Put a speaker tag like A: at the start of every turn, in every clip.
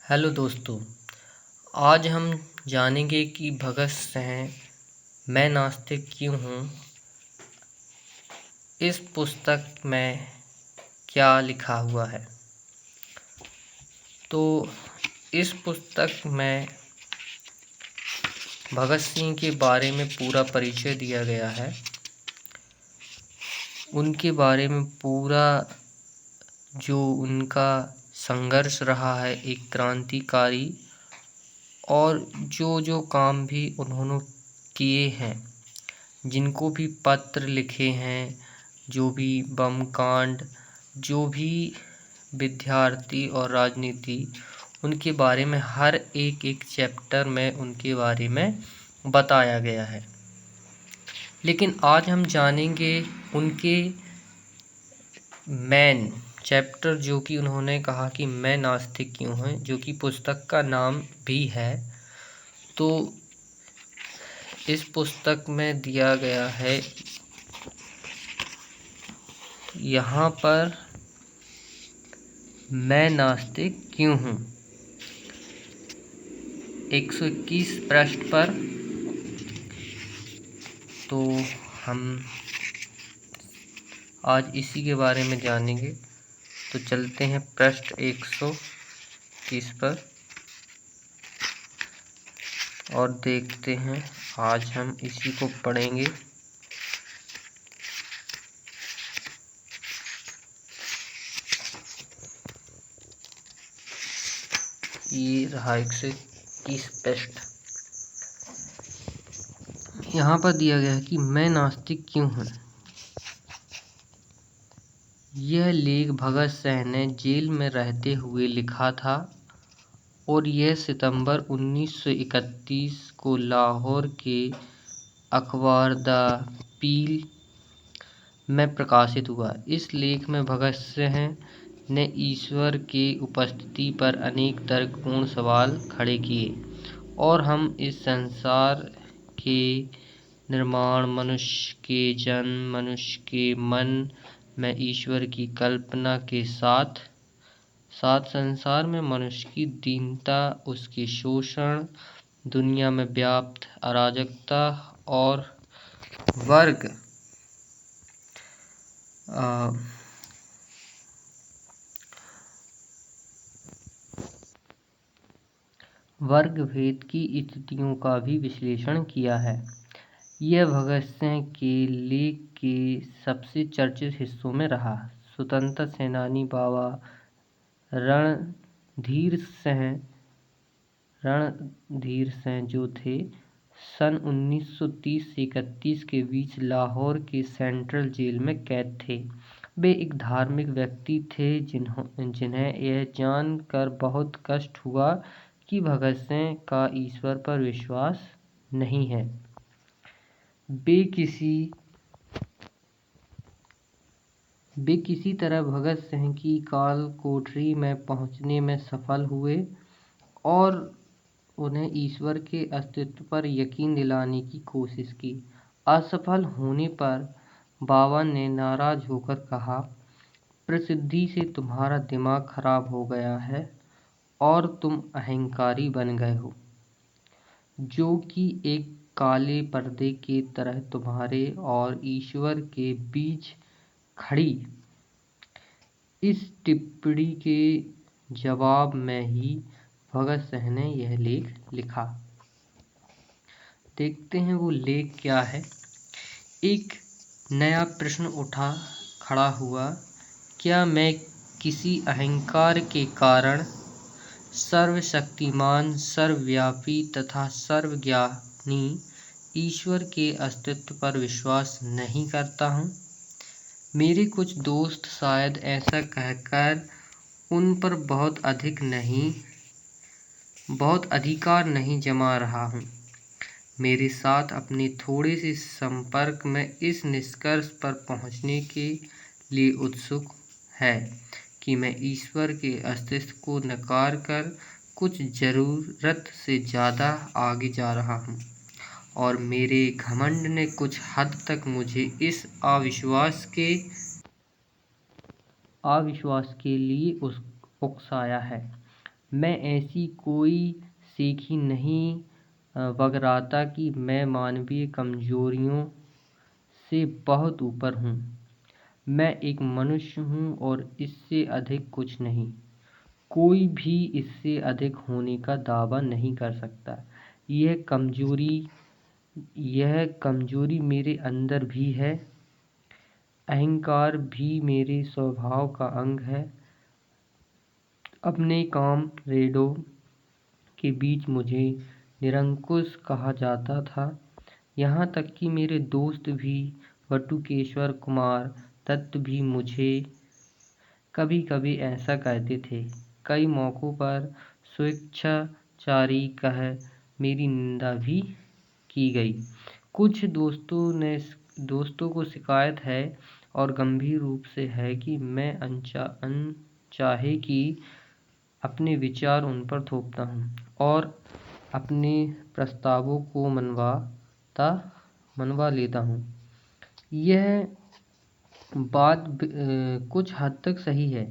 A: Hello दोस्तों। आज हम जानेंगे कि भगत सिंह मैं नास्तिक क्यों हूँ इस पुस्तक में क्या लिखा हुआ है। तो इस पुस्तक में भगत सिंह के बारे में पूरा परिचय दिया गया है। उनके बारे में पूरा जो उनका संघर्ष रहा है एक क्रांतिकारी, और जो जो काम भी उन्होंने किए हैं, जिनको भी पत्र लिखे हैं, जो भी बम कांड, जो भी विद्यार्थी और राजनीति, उनके बारे में हर एक चैप्टर में उनके बारे में बताया गया है। लेकिन आज हम जानेंगे उनके मेन चैप्टर, जो कि उन्होंने कहा कि मैं नास्तिक क्यों हूँ, जो कि पुस्तक का नाम भी है। तो इस पुस्तक में दिया गया है यहाँ पर, मैं नास्तिक क्यों हूँ, 121 पृष्ठ पर। तो हम आज इसी के बारे में जानेंगे। तो चलते हैं पृष्ठ 121 पर और देखते हैं। आज हम इसी को पढ़ेंगे। ये रहा 121 पृष्ठ। यहाँ पर दिया गया है कि मैं नास्तिक क्यों हूँ। यह लेख भगत सिंह ने जेल में रहते हुए लिखा था और यह सितंबर 1931 को लाहौर के अखबार द पील में प्रकाशित हुआ। इस लेख में भगत सिंह ने ईश्वर के उपस्थिति पर अनेक तर्कपूर्ण सवाल खड़े किए और हम इस संसार के निर्माण, मनुष्य के जन्म, मनुष्य के मन में ईश्वर की कल्पना के साथ साथ संसार में मनुष्य की दीनता, उसके शोषण, दुनिया में व्याप्त अराजकता और वर्ग भेद की स्थितियों का भी विश्लेषण किया है। यह भगत सिंह के लेख के सबसे चर्चित हिस्सों में रहा। स्वतंत्रता सेनानी बाबा रणधीर सिंह जो थे, सन 1930 से 31 के बीच लाहौर के सेंट्रल जेल में कैद थे। वे एक धार्मिक व्यक्ति थे जिन्हें यह जानकर बहुत कष्ट हुआ कि भगत सिंह का ईश्वर पर विश्वास नहीं है। वे किसी तरह भगत सिंह की काल कोठरी में पहुंचने में सफल हुए और उन्हें ईश्वर के अस्तित्व पर यकीन दिलाने की कोशिश की। असफल होने पर बाबा ने नाराज होकर कहा, प्रसिद्धि से तुम्हारा दिमाग खराब हो गया है और तुम अहंकारी बन गए हो, जो कि एक काले पर्दे की तरह तुम्हारे और ईश्वर के बीच खड़ी। इस टिप्पणी के जवाब में ही भगत सिंह ने यह लेख लिखा। देखते हैं वो लेख क्या है। एक नया प्रश्न खड़ा हुआ, क्या मैं किसी अहंकार के कारण सर्वशक्तिमान, सर्वव्यापी तथा सर्वज्ञानी ईश्वर के अस्तित्व पर विश्वास नहीं करता हूँ? मेरे कुछ दोस्त शायद ऐसा कहकर उन पर बहुत अधिकार नहीं जमा रहा हूँ। मेरे साथ अपने थोड़े से संपर्क में इस निष्कर्ष पर पहुँचने के लिए उत्सुक है कि मैं ईश्वर के अस्तित्व को नकार कर कुछ ज़रूरत से ज़्यादा आगे जा रहा हूँ, और मेरे घमंड ने कुछ हद तक मुझे इस अविश्वास के लिए उकसाया है। मैं ऐसी कोई सेखी नहीं वगराता कि मैं मानवीय कमजोरियों से बहुत ऊपर हूँ। मैं एक मनुष्य हूँ और इससे अधिक कुछ नहीं। कोई भी इससे अधिक होने का दावा नहीं कर सकता। यह कमजोरी मेरे अंदर भी है। अहंकार भी मेरे स्वभाव का अंग है। अपने कामरेडों के बीच मुझे निरंकुश कहा जाता था। यहाँ तक कि मेरे दोस्त भी वटुकेश्वर कुमार दत्त भी मुझे कभी कभी ऐसा कहते थे। कई मौक़ों पर स्वेच्छाचारी कह मेरी निंदा भी की गई। कुछ दोस्तों को शिकायत है और गंभीर रूप से है कि मैं अनचाहे कि अपने विचार उन पर थोपता हूँ और अपने प्रस्तावों को मनवा लेता हूँ। यह बात कुछ हद तक सही है।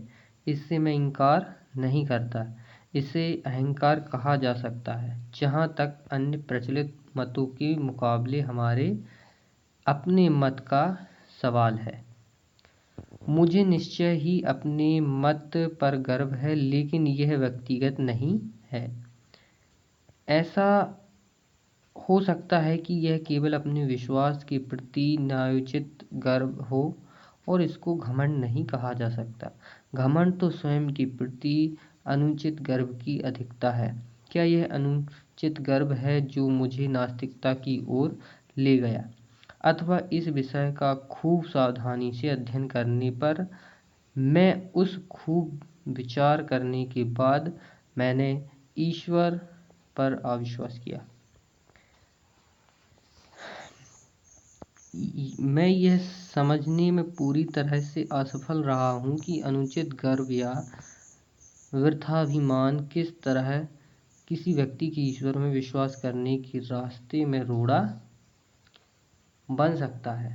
A: इससे मैं इनकार नहीं करता। इसे अहंकार कहा जा सकता है। जहाँ तक अन्य प्रचलित मतों के मुकाबले हमारे अपने मत का सवाल है, मुझे निश्चय ही अपने मत पर गर्व है, लेकिन यह व्यक्तिगत नहीं है। ऐसा हो सकता है कि यह केवल अपने विश्वास के प्रति न्यायोचित गर्व हो और इसको घमंड नहीं कहा जा सकता। घमंड तो स्वयं के प्रति अनुचित गर्व की अधिकता है। क्या यह अनुचित गर्व है जो मुझे नास्तिकता की ओर ले गया? अथवा इस विषय का खूब सावधानी से अध्ययन करने पर मैं उस खूब विचार करने के बाद मैंने ईश्वर पर अविश्वास किया। मैं यह समझने में पूरी तरह से असफल रहा हूँ कि अनुचित गर्व या वृथाभिमान किस तरह किसी व्यक्ति के ईश्वर में विश्वास करने के रास्ते में रोड़ा बन सकता है।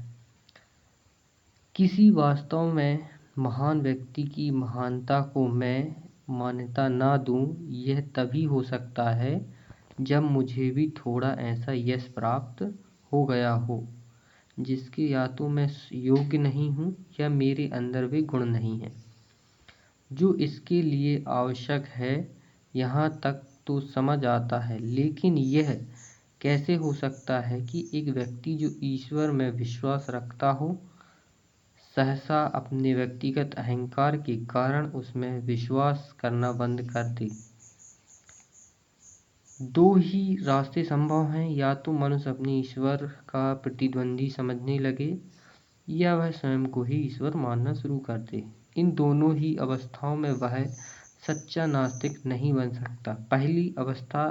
A: किसी वास्तव में महान व्यक्ति की महानता को मैं मान्यता न दूं, यह तभी हो सकता है जब मुझे भी थोड़ा ऐसा यश प्राप्त हो गया हो जिसके या तो मैं योग्य नहीं हूँ या मेरे अंदर वे गुण नहीं हैं जो इसके लिए आवश्यक है। यहाँ तक तो समझ आता है, लेकिन यह कैसे हो सकता है कि एक व्यक्ति जो ईश्वर में विश्वास रखता हो, सहसा अपने व्यक्तिगत अहंकार के कारण उसमें विश्वास करना बंद कर दे। दो ही रास्ते संभव हैं, या तो मनुष्य अपने ईश्वर का प्रतिद्वंदी समझने लगे या वह स्वयं को ही ईश्वर मानना शुरू कर दे। इन दोनों ही अवस्थाओं में वह सच्चा नास्तिक नहीं बन सकता। पहली अवस्था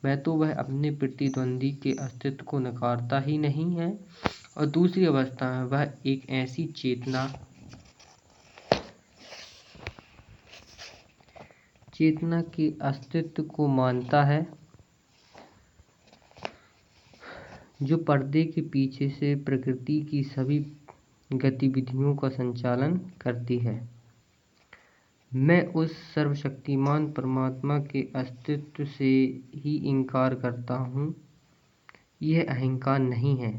A: में तो वह अपने प्रतिद्वंदी के अस्तित्व को नकारता ही नहीं है, और दूसरी अवस्था में वह एक ऐसी चेतना के अस्तित्व को मानता है जो पर्दे के पीछे से प्रकृति की सभी गतिविधियों का संचालन करती है। मैं उस सर्वशक्तिमान परमात्मा के अस्तित्व से ही इनकार करता हूँ। यह अहंकार नहीं है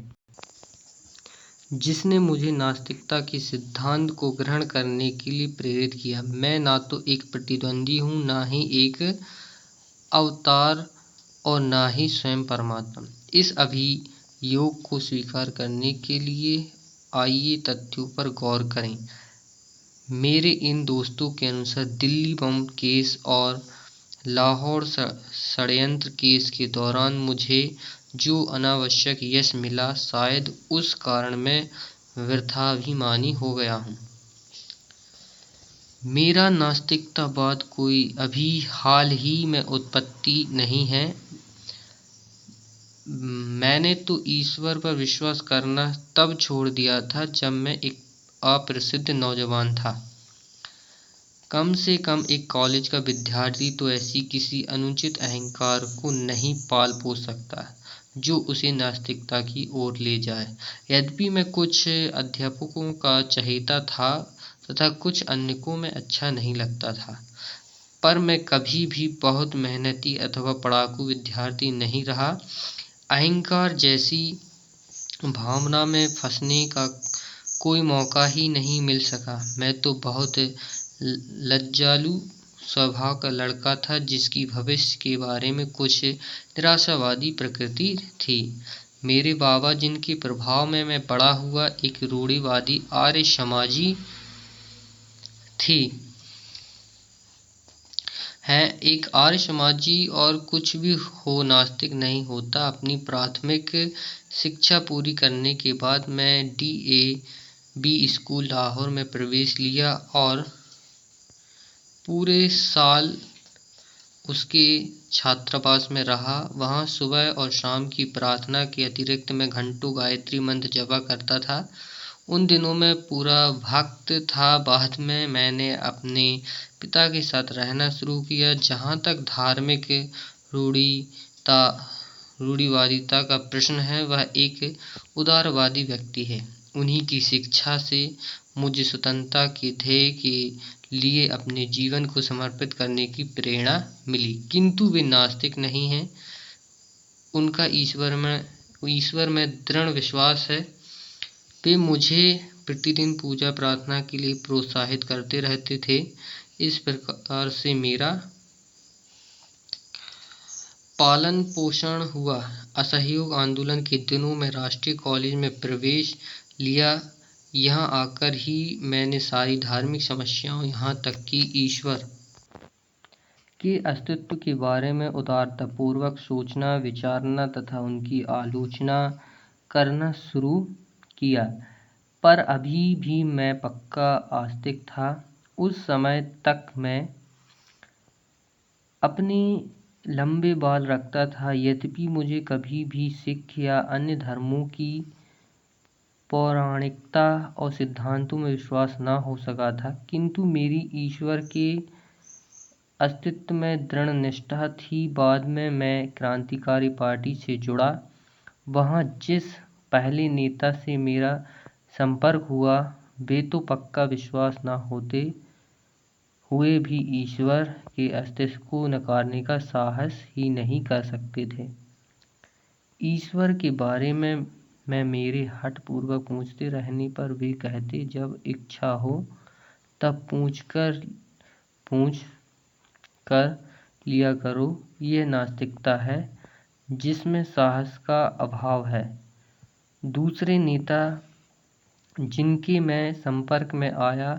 A: जिसने मुझे नास्तिकता के सिद्धांत को ग्रहण करने के लिए प्रेरित किया। मैं ना तो एक प्रतिद्वंदी हूँ, ना ही एक अवतार, और ना ही स्वयं परमात्मा। इस अभियोग को स्वीकार करने के लिए आइए तथ्यों पर गौर करें। मेरे इन दोस्तों के अनुसार दिल्ली बम केस और लाहौर षड्यंत्र केस के दौरान मुझे जो अनावश्यक यश मिला, शायद उस कारण मैं वृथाभिमानी हो गया हूँ। मेरा नास्तिकतावाद कोई अभी हाल ही में उत्पत्ति नहीं है। मैंने तो ईश्वर पर विश्वास करना तब छोड़ दिया था जब मैं एक अप्रसिद्ध नौजवान था। कम से कम एक कॉलेज का विद्यार्थी तो ऐसी किसी अनुचित अहंकार को नहीं पाल पोस सकता जो उसे नास्तिकता की ओर ले जाए। यद्यपि मैं कुछ अध्यापकों का चहेता था तथा कुछ अन्य को मैं अच्छा नहीं लगता था, पर मैं कभी भी बहुत मेहनती अथवा पढ़ाकू विद्यार्थी नहीं रहा। अहंकार जैसी भावना में फंसने का कोई मौका ही नहीं मिल सका। मैं तो बहुत लज्जालु स्वभाव का लड़का था, जिसकी भविष्य के बारे में कुछ निराशावादी प्रकृति थी। मेरे बाबा, जिनके प्रभाव में मैं बड़ा हुआ, एक रूढ़िवादी आर्य समाजी थी हैं। एक आर्य समाजी और कुछ भी हो, नास्तिक नहीं होता। अपनी प्राथमिक शिक्षा पूरी करने के बाद मैं DAV स्कूल लाहौर में प्रवेश लिया और पूरे साल उसके छात्रावास में रहा। वहाँ सुबह और शाम की प्रार्थना के अतिरिक्त मैं घंटों गायत्री मंत्र जपा करता था। उन दिनों में पूरा भक्त था। बाद में मैंने अपने पिता के साथ रहना शुरू किया। जहाँ तक धार्मिक रूढ़िवादिता का प्रश्न है, वह एक उदारवादी व्यक्ति है। उन्हीं की शिक्षा से मुझे स्वतंत्रता के ध्येय के लिए अपने जीवन को समर्पित करने की प्रेरणा मिली। किंतु वे नास्तिक नहीं हैं। उनका ईश्वर में दृढ़ विश्वास है। वे मुझे प्रतिदिन पूजा प्रार्थना के लिए प्रोत्साहित करते रहते थे। इस प्रकार से मेरा पालन पोषण हुआ। असहयोग आंदोलन के दिनों में राष्ट्रीय कॉलेज में प्रवेश लिया। यहाँ आकर ही मैंने सारी धार्मिक समस्याओं, यहाँ तक कि ईश्वर के अस्तित्व के बारे में उदारतापूर्वक सोचना, विचारना तथा उनकी आलोचना करना शुरू किया। पर अभी भी मैं पक्का आस्तिक था। उस समय तक मैं अपने लंबे बाल रखता था। यद्यपि मुझे कभी भी सिख या अन्य धर्मों की पौराणिकता और सिद्धांतों में विश्वास न हो सका था, किंतु मेरी ईश्वर के अस्तित्व में दृढ़ निष्ठा थी। बाद में मैं क्रांतिकारी पार्टी से जुड़ा। वहाँ जिस पहले नेता से मेरा संपर्क हुआ, वे तो पक्का विश्वास न होते हुए भी ईश्वर के अस्तित्व को नकारने का साहस ही नहीं कर सकते थे। ईश्वर के बारे में मैं मेरे हठ पूर्वक पूछते रहने पर वे कहते, जब इच्छा हो तब पूछ कर लिया करो। यह नास्तिकता है जिसमें साहस का अभाव है। दूसरे नेता जिनके मैं संपर्क में आया,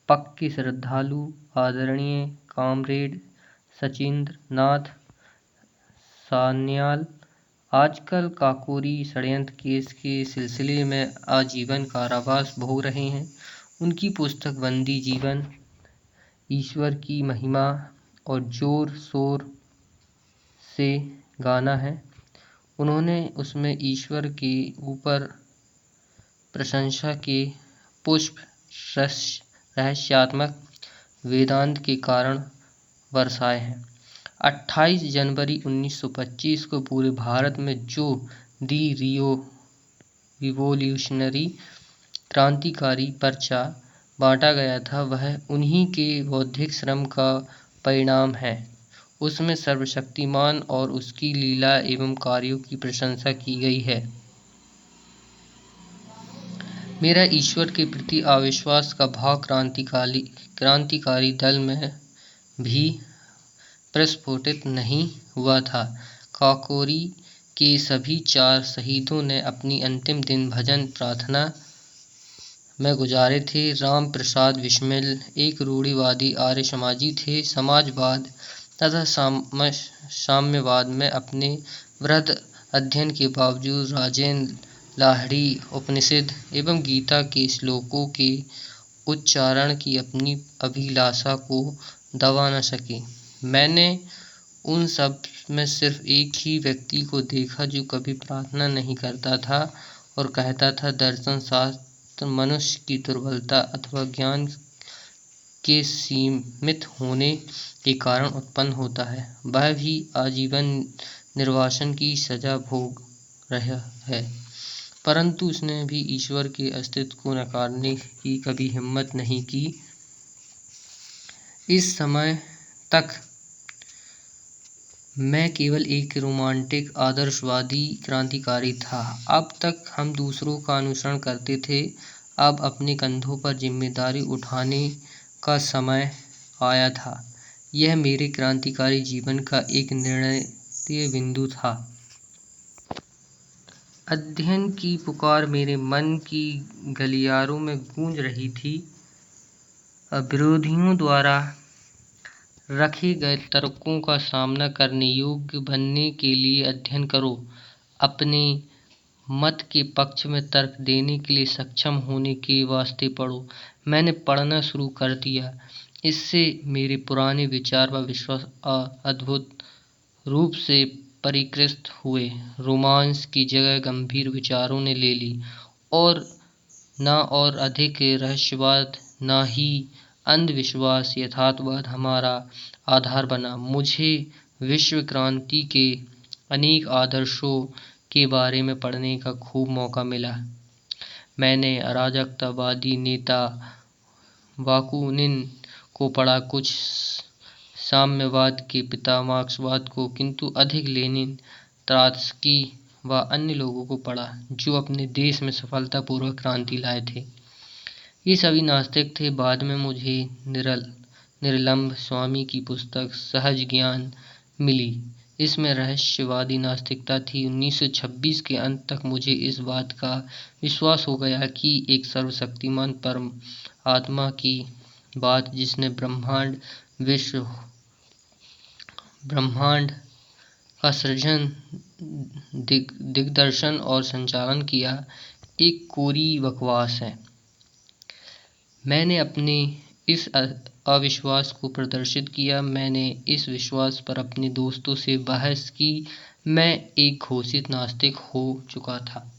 A: पक्के श्रद्धालु आदरणीय कॉमरेड सचिंद्र नाथ सान्याल आजकल काकोरी षड्यंत्र केस के सिलसिले में आजीवन कारावास भोग रहे हैं। उनकी पुस्तक बंदी जीवन, ईश्वर की महिमा और जोर शोर से गाना है। उन्होंने उसमें ईश्वर के ऊपर प्रशंसा के पुष्प रहस्यात्मक वेदांत के कारण बरसाए हैं। 28 जनवरी 1925 को पूरे भारत में जो दी रिवोल्यूशनरी क्रांतिकारी पर्चा बांटा गया था, वह उन्हीं के बौद्धिक श्रम का परिणाम है। उसमें सर्वशक्तिमान और उसकी लीला एवं कार्यों की प्रशंसा की गई है। मेरा ईश्वर के प्रति अविश्वास का भाव क्रांतिकारी दल में भी प्रस्फुटित नहीं हुआ था। काकोरी के सभी 4 शहीदों ने अपनी अंतिम दिन भजन प्रार्थना में गुजारे थे। राम प्रसाद बिस्मिल एक रूढ़िवादी आर्य समाजी थे। समाजवाद तथा साम्यवाद में अपने वृहद अध्ययन के बावजूद राजेंद्र लाहिड़ी उपनिषद एवं गीता के श्लोकों के उच्चारण की अपनी अभिलाषा को दबा न सके। मैंने उन सब में सिर्फ एक ही व्यक्ति को देखा जो कभी प्रार्थना नहीं करता था और कहता था, दर्शन शास्त्र मनुष्य की दुर्बलता अथवा ज्ञान के सीमित होने के कारण उत्पन्न होता है। वह भी आजीवन निर्वासन की सजा भोग रहा है, परंतु उसने भी ईश्वर के अस्तित्व को नकारने की कभी हिम्मत नहीं की। इस समय तक मैं केवल एक रोमांटिक आदर्शवादी क्रांतिकारी था। अब तक हम दूसरों का अनुसरण करते थे, अब अपने कंधों पर जिम्मेदारी उठाने का समय आया था। यह मेरे क्रांतिकारी जीवन का एक निर्णय बिंदु था। अध्ययन की पुकार मेरे मन की गलियारों में गूंज रही थी। विरोधियों द्वारा रखे गए तर्कों का सामना करने योग्य बनने के लिए अध्ययन करो। अपने मत के पक्ष में तर्क देने के लिए सक्षम होने के वास्ते पढ़ो। मैंने पढ़ना शुरू कर दिया। इससे मेरे पुराने विचार व विश्वास अद्भुत रूप से परिष्कृत हुए। रोमांस की जगह गंभीर विचारों ने ले ली और न और अधिक रहस्यवाद न ही अंधविश्वास यथार्थवाद हमारा आधार बना। मुझे विश्व क्रांति के अनेक आदर्शों के बारे में पढ़ने का खूब मौका मिला। मैंने अराजकतावादी नेता बाकुनिन को पढ़ा, कुछ साम्यवाद के पिता मार्क्सवाद को, किंतु अधिक लेनिन, त्रोत्स्की व अन्य लोगों को पढ़ा जो अपने देश में सफलतापूर्वक क्रांति लाए थे। ये सभी नास्तिक थे। बाद में मुझे निरलंब स्वामी की पुस्तक सहज ज्ञान मिली। इसमें रहस्यवादी नास्तिकता थी। 1926 के अंत तक मुझे इस बात का विश्वास हो गया कि एक सर्वशक्तिमान परम आत्मा की बात, जिसने ब्रह्मांड का सृजन, दिग्दर्शन और संचालन किया, एक कोरी बकवास है। मैंने अपने इस अविश्वास को प्रदर्शित किया। मैंने इस विश्वास पर अपने दोस्तों से बहस की। मैं एक घोषित नास्तिक हो चुका था।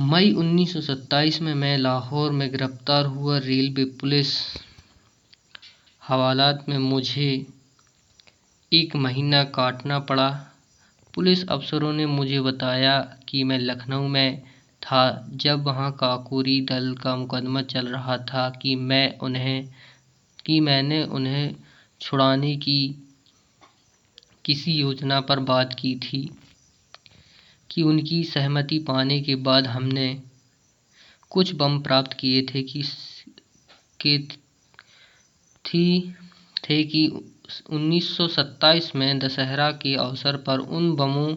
A: मई 1927 में मैं लाहौर में गिरफ्तार हुआ। रेलवे पुलिस हवालात में मुझे 1 महीना काटना पड़ा। पुलिस अफसरों ने मुझे बताया कि मैं लखनऊ में था जब वहाँ काकोरी दल का मुकदमा चल रहा था, कि मैंने उन्हें छुड़ाने की किसी योजना पर बात की थी, कि उनकी सहमति पाने के बाद हमने कुछ बम प्राप्त किए थे कि 1927 में दशहरा के अवसर पर उन बमों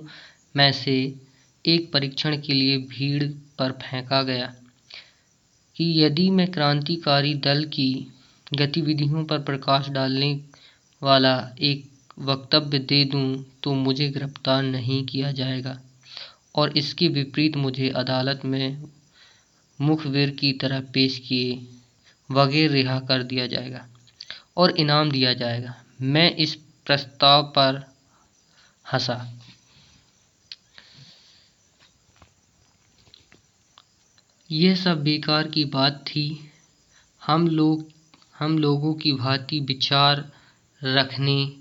A: में से एक परीक्षण के लिए भीड़ पर फेंका गया, कि यदि मैं क्रांतिकारी दल की गतिविधियों पर प्रकाश डालने वाला एक वक्तव्य दे दूं तो मुझे गिरफ्तार नहीं किया जाएगा, और इसके विपरीत मुझे अदालत में मुखबिर की तरह पेश किए बगैर रिहा कर दिया जाएगा और इनाम दिया जाएगा। मैं इस प्रस्ताव पर हंसा। यह सब बेकार की बात थी। हम लोगों की भांति विचार रखने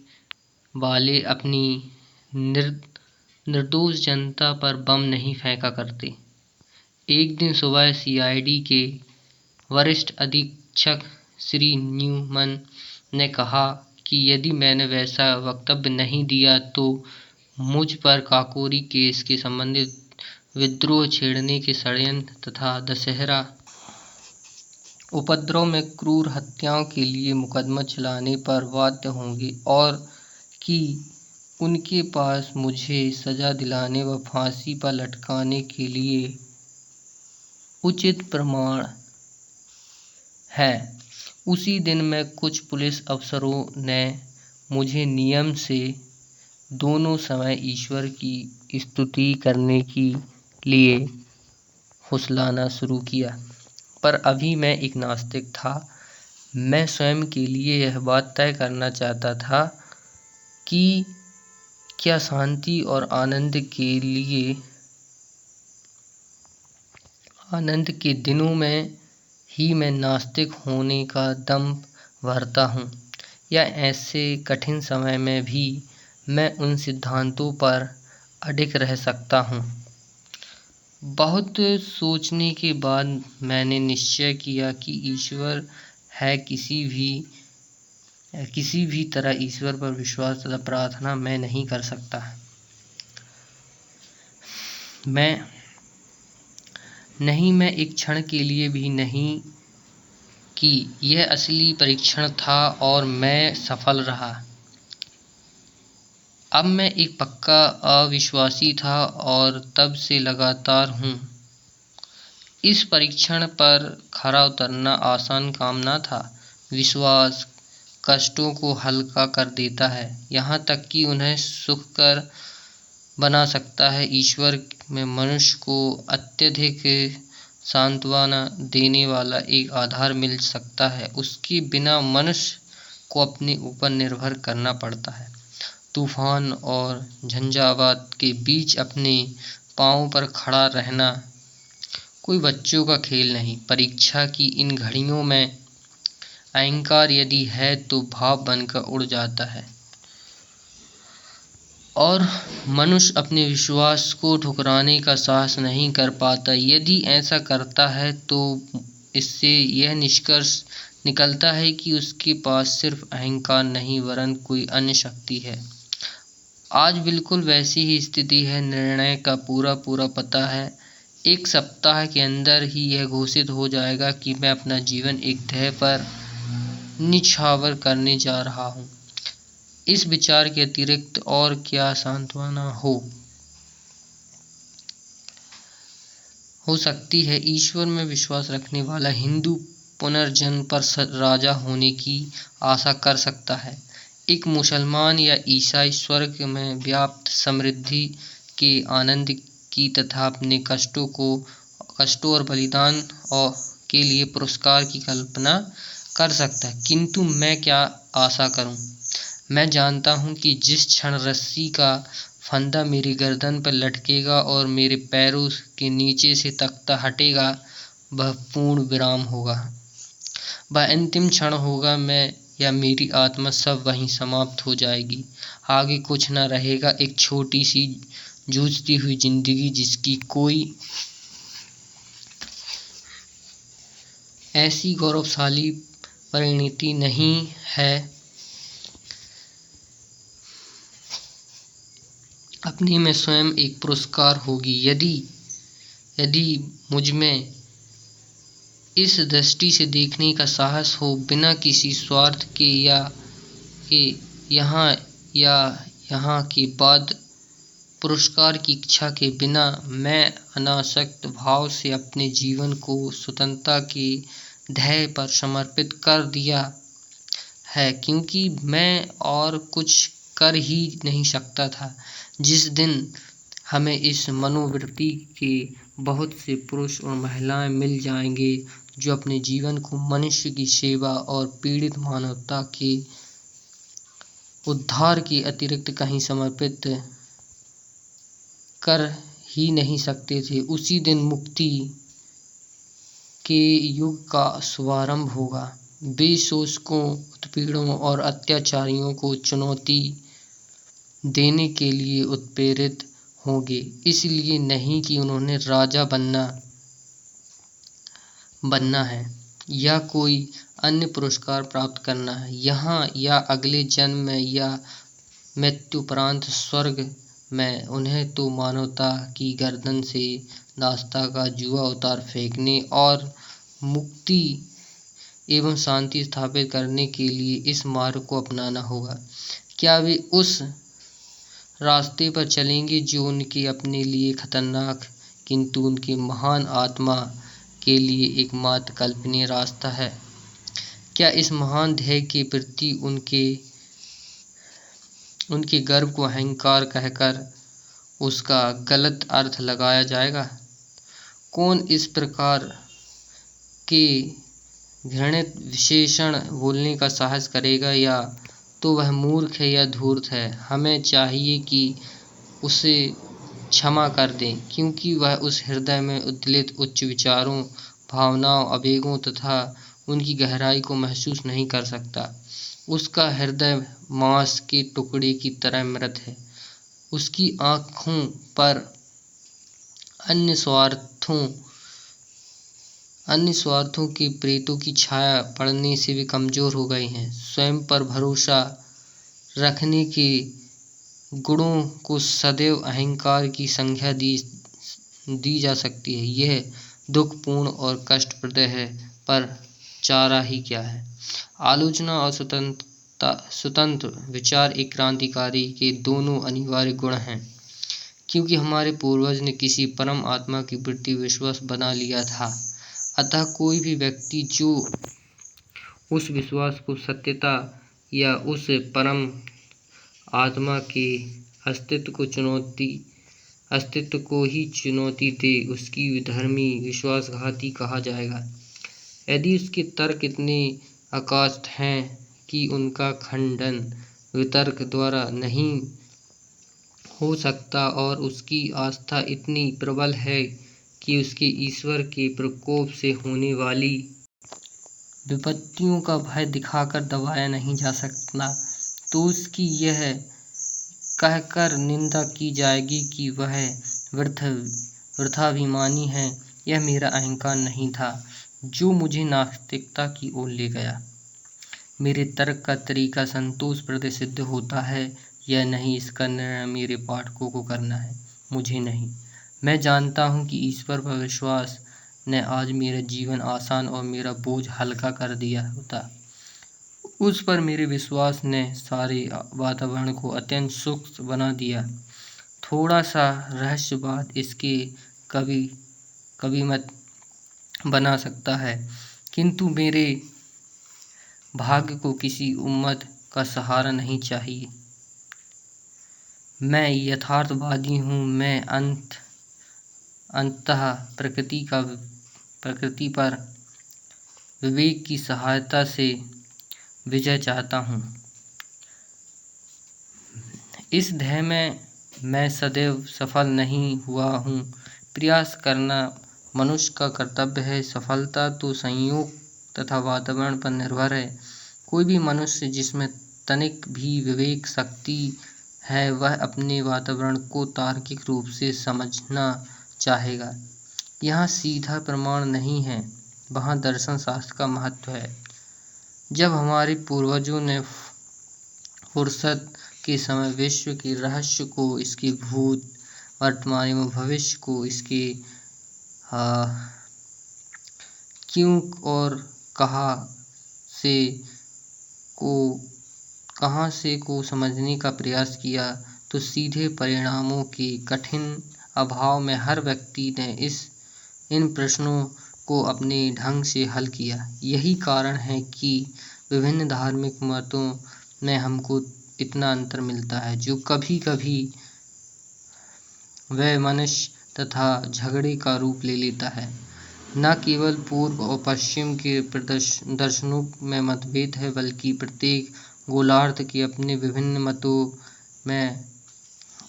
A: वाले अपनी निर्दोष जनता पर बम नहीं फेंका करते। एक दिन सुबह सीआईडी के वरिष्ठ अधीक्षक श्री न्यूमैन ने कहा कि यदि मैंने वैसा वक्तव्य नहीं दिया तो मुझ पर काकोरी केस के संबंधित विद्रोह छेड़ने के षड्यंत्र तथा दशहरा उपद्रव में क्रूर हत्याओं के लिए मुकदमा चलाने पर बाध्य होंगे, और कि उनके पास मुझे सजा दिलाने व फांसी पर लटकाने के लिए उचित प्रमाण है। उसी दिन में कुछ पुलिस अफसरों ने मुझे नियम से दोनों समय ईश्वर की स्तुति करने के लिए फुसलाना शुरू किया। पर अभी मैं एक नास्तिक था। मैं स्वयं के लिए यह बात तय करना चाहता था कि क्या शांति और आनंद के दिनों में ही मैं नास्तिक होने का दम भरता हूँ, या ऐसे कठिन समय में भी मैं उन सिद्धांतों पर अडिग रह सकता हूँ। बहुत सोचने के बाद मैंने निश्चय किया कि ईश्वर है किसी भी किसी भी तरह ईश्वर पर विश्वास तथा प्रार्थना मैं नहीं कर सकता। मैं एक क्षण के लिए भी नहीं कि यह असली परीक्षण था और मैं सफल रहा। अब मैं एक पक्का अविश्वासी था और तब से लगातार हूँ। इस परीक्षण पर खरा उतरना आसान काम न था। विश्वास कष्टों को हल्का कर देता है, यहाँ तक कि उन्हें सुखकर बना सकता है। ईश्वर में मनुष्य को अत्यधिक सांत्वना देने वाला एक आधार मिल सकता है। उसके बिना मनुष्य को अपने ऊपर निर्भर करना पड़ता है। तूफान और झंझावात के बीच अपने पांवों पर खड़ा रहना कोई बच्चों का खेल नहीं। परीक्षा की इन घड़ियों में अहंकार यदि है तो भाव बनकर उड़ जाता है और मनुष्य अपने विश्वास को ठुकराने का साहस नहीं कर पाता। यदि ऐसा करता है तो इससे यह निष्कर्ष निकलता है कि उसके पास सिर्फ अहंकार नहीं वरन कोई अन्य शक्ति है। आज बिल्कुल वैसी ही स्थिति है। निर्णय का पूरा पता है। 1 सप्ताह के अंदर ही यह घोषित हो जाएगा कि मैं अपना जीवन एक ध्येय पर निछावर करने जा रहा हूँ। इस विचार के अतिरिक्त और क्या सांत्वना हो सकती है। ईश्वर में विश्वास रखने वाला हिंदू पुनर्जन्म पर राजा होने की आशा कर सकता है। एक मुसलमान या ईसाई स्वर्ग में व्याप्त समृद्धि के आनंद की तथा अपने कष्टों और बलिदान के लिए पुरस्कार की कल्पना कर सकता है। किंतु मैं क्या आशा करूं? मैं जानता हूं कि जिस क्षण रस्सी का फंदा मेरी गर्दन पर लटकेगा और मेरे पैरों के नीचे से तख्ता हटेगा, वह पूर्ण विराम होगा। वह अंतिम क्षण होगा। मैं या मेरी आत्मा सब वहीं समाप्त हो जाएगी। आगे कुछ न रहेगा। एक छोटी सी जूझती हुई जिंदगी जिसकी कोई ऐसी गौरवशाली परिणति नहीं है, अपने में स्वयं एक पुरस्कार होगी। यदि मुझमें इस दृष्टि से देखने का साहस हो, बिना किसी स्वार्थ के यहाँ के बाद पुरस्कार की इच्छा के बिना, मैं अनासक्त भाव से अपने जीवन को स्वतंत्रता के ध्येय पर समर्पित कर दिया है, क्योंकि मैं और कुछ कर ही नहीं सकता था। जिस दिन हमें इस मनोवृत्ति के बहुत से पुरुष और महिलाएं मिल जाएंगे जो अपने जीवन को मनुष्य की सेवा और पीड़ित मानवता के उद्धार के अतिरिक्त कहीं समर्पित कर ही नहीं सकते थे, उसी दिन मुक्ति के युग का शुभारंभ होगा। वे शोषकों, उत्पीड़कों और अत्याचारियों को चुनौती देने के लिए उत्प्रेरित होंगे, इसलिए नहीं कि उन्होंने राजा बनना है या कोई अन्य पुरस्कार प्राप्त करना है। यहाँ या अगले जन्म में या मृत्युपरांत स्वर्ग में उन्हें तो मानवता की गर्दन से दासता का जुआ उतार फेंकने और मुक्ति एवं शांति स्थापित करने के लिए इस मार्ग को अपनाना होगा। क्या वे उस रास्ते पर चलेंगे जो उनके अपने लिए खतरनाक किंतु उनके महान आत्मा के लिए एकमात्र कल्पनीय रास्ता है? क्या इस महान ध्येय के प्रति उनके गर्व को अहंकार कहकर उसका गलत अर्थ लगाया जाएगा? कौन इस प्रकार के घृणित विशेषण बोलने का साहस करेगा? या तो वह मूर्ख है या धूर्त है। हमें चाहिए कि उसे क्षमा कर दें, क्योंकि वह उस हृदय में उद्वेलित उच्च विचारों, भावनाओं, आवेगों तथा उनकी गहराई को महसूस नहीं कर सकता। उसका हृदय मांस के टुकड़े की तरह मृत है। उसकी आँखों पर अन्य स्वार्थों अन्य स्वार्थों के प्रेतों की छाया पड़ने से वे कमजोर हो गए हैं। स्वयं पर भरोसा रखने के गुणों को सदैव अहंकार की संज्ञा दी जा सकती है। यह दुखपूर्ण और कष्टप्रद है, पर चारा ही क्या है। आलोचना और स्वतंत्र विचार एक क्रांतिकारी के दोनों अनिवार्य गुण हैं, क्योंकि हमारे पूर्वज ने किसी परम आत्मा की प्रति विश्वास बना लिया था। अतः कोई भी व्यक्ति जो उस विश्वास को सत्यता या उस परम आत्मा के अस्तित्व को ही चुनौती दे, उसकी विधर्मी विश्वासघाती कहा जाएगा। यदि उसके तर्क इतने अकास्ट हैं कि उनका खंडन वितर्क द्वारा नहीं हो सकता, और उसकी आस्था इतनी प्रबल है कि उसके ईश्वर के प्रकोप से होने वाली विपत्तियों का भय दिखाकर दबाया नहीं जा सकता, तो उसकी यह कहकर निंदा की जाएगी कि वह वृथाभिमानी है। यह मेरा अहंकार नहीं था जो मुझे नास्तिकता की ओर ले गया। मेरे तर्क का तरीका संतोषप्रद सिद्ध होता है या नहीं, इसका निर्णय मेरे पाठकों को करना है, मुझे नहीं। मैं जानता हूँ कि ईश्वर पर विश्वास ने आज मेरा जीवन आसान और मेरा बोझ हल्का कर दिया होता। उस पर मेरे विश्वास ने सारे वातावरण को अत्यंत सूक्ष्म बना दिया। थोड़ा सा रहस्यवाद इसके कभी मत बना सकता है, किंतु मेरे भाग्य को किसी उम्मत का सहारा नहीं चाहिए। मैं यथार्थवादी हूँ। मैं अंततः प्रकृति पर विवेक की सहायता से विजय चाहता हूँ। इस ध्येय में मैं सदैव सफल नहीं हुआ हूँ। प्रयास करना मनुष्य का कर्तव्य है। सफलता तो संयोग तथा वातावरण पर निर्भर है। कोई भी मनुष्य जिसमें तनिक भी विवेक शक्ति है, वह अपने वातावरण को तार्किक रूप से समझना चाहेगा। यहाँ सीधा प्रमाण नहीं है, वहाँ दर्शन शास्त्र का महत्व है। जब हमारे पूर्वजों ने फुर्सत के समय विश्व के रहस्य को, इसके भूत, वर्तमान एवं भविष्य को, इसके क्यों और कहाँ से को समझने का प्रयास किया, तो सीधे परिणामों के कठिन अभाव में हर व्यक्ति ने इन प्रश्नों को अपने ढंग से हल किया। यही कारण है कि विभिन्न धार्मिक मतों में हमको इतना अंतर मिलता है, जो कभी कभी वैमनस्य तथा झगड़े का रूप ले लेता है। न केवल पूर्व और पश्चिम के दर्शनों में मतभेद है, बल्कि प्रत्येक गोलार्ध के अपने विभिन्न मतों में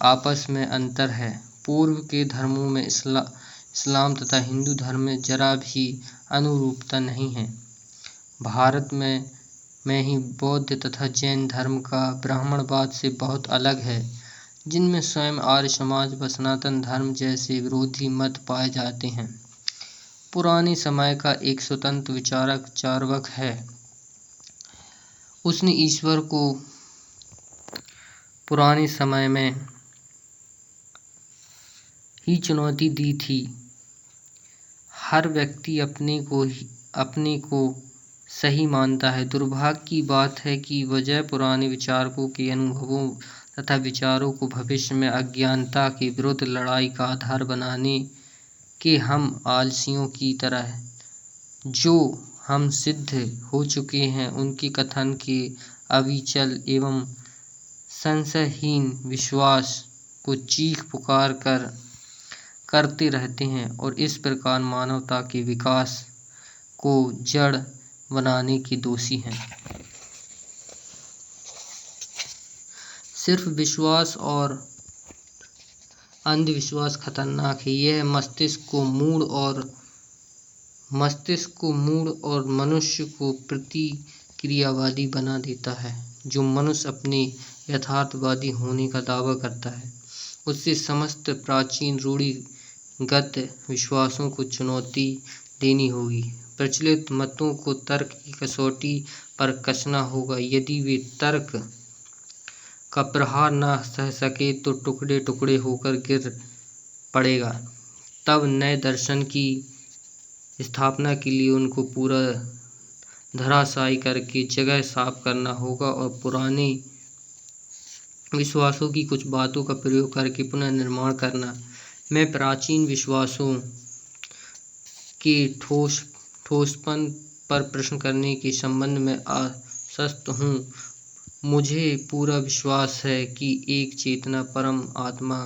A: आपस में अंतर है। पूर्व के धर्मों में इस्लाम तथा हिंदू धर्म में जरा भी अनुरूपता नहीं है। भारत में ही बौद्ध तथा जैन धर्म का ब्राह्मणवाद से बहुत अलग है, जिनमें स्वयं आर्य समाज व सनातन धर्म जैसे विरोधी मत पाए जाते हैं। पुराने समय का एक स्वतंत्र विचारक चार्वाक है। उसने ईश्वर को पुराने समय में ही चुनौती दी थी। हर व्यक्ति अपने को सही मानता है। दुर्भाग्य की बात है कि बजाय पुराने विचारकों के अनुभवों तथा विचारों को भविष्य में अज्ञानता के विरुद्ध लड़ाई का आधार बनाने के, हम आलसियों की तरह जो हम सिद्ध हो चुके हैं उनके कथन के अविचल एवं संशयहीन विश्वास को चीख पुकार करते रहते हैं, और इस प्रकार मानवता के विकास को जड़ बनाने के दोषी हैं। सिर्फ विश्वास और अंधविश्वास खतरनाक है। यह मस्तिष्क को मूढ़ और मनुष्य को प्रतिक्रियावादी बना देता है। जो मनुष्य अपने यथार्थवादी होने का दावा करता है, उससे समस्त प्राचीन रूढ़िगत विश्वासों को चुनौती देनी होगी। प्रचलित मतों को तर्क की कसौटी पर कसना होगा। यदि वे तर्क का प्रहार न सह सके तो टुकड़े टुकड़े होकर गिर पड़ेगा। तब नए दर्शन की स्थापना के लिए उनको पूरा धराशायी करके जगह साफ करना होगा और पुराने विश्वासों की कुछ बातों का प्रयोग करके पुनर्निर्माण करना। मैं प्राचीन विश्वासों के ठोसपन पर प्रश्न करने के संबंध में आश्वस्त हूँ। मुझे पूरा विश्वास है कि एक चेतना परम आत्मा